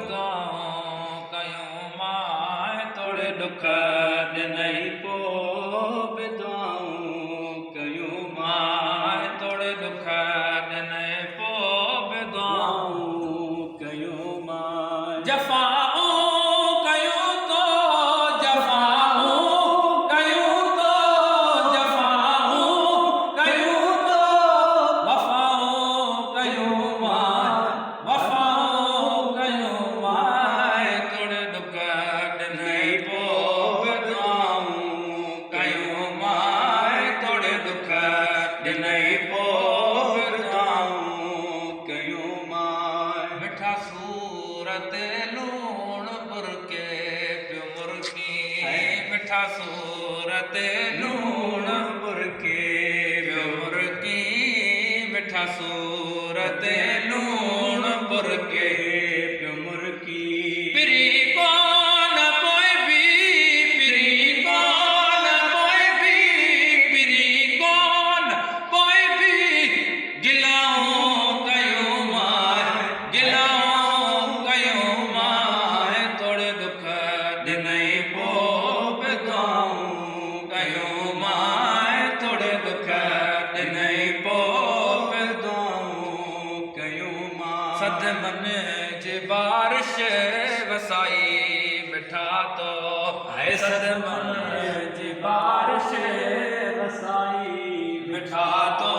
दुआऊं कयूं मां तोड़े दुख ॾिनई पोइ बि दुआऊं कयूं मां तोड़े दुख ॾिनई पोइ बि दुआऊं कयूं मां जफ़ाऊं कयूं तो जफ़ाऊं कयूं तो जफ़ाऊं कयूं तो वफ़ाऊं कयूं मां वफ़ाऊं कयूं मां तोड़े दुख ॾिनई पोइ बि दुआऊं कयूं मां तोड़े दुख ॾिनई पोइ बि दुआऊं कयूं मां मिठा सूरत लूण बुरके पियो मुर्की मिठा सूरत लूण बुरके पियो मुर्की मिठा सूरत लूण बुरके पियो मुर्की पिरी कोन पोइ बि पिरी कोन पोइ बि पिरी कोन पोइ बि गिलाऊं कयूं मां गिलाऊं कयूं मां तोड़े दुख ॾिनई पोइ बि दुआऊं कयूं मां तोड़े दुख ॾिनई पोइ बि दुआऊं कयूं मां सदमन जी बारिश वसाई मिठा तो है सदमन जी बारिश वसाई मिठा तो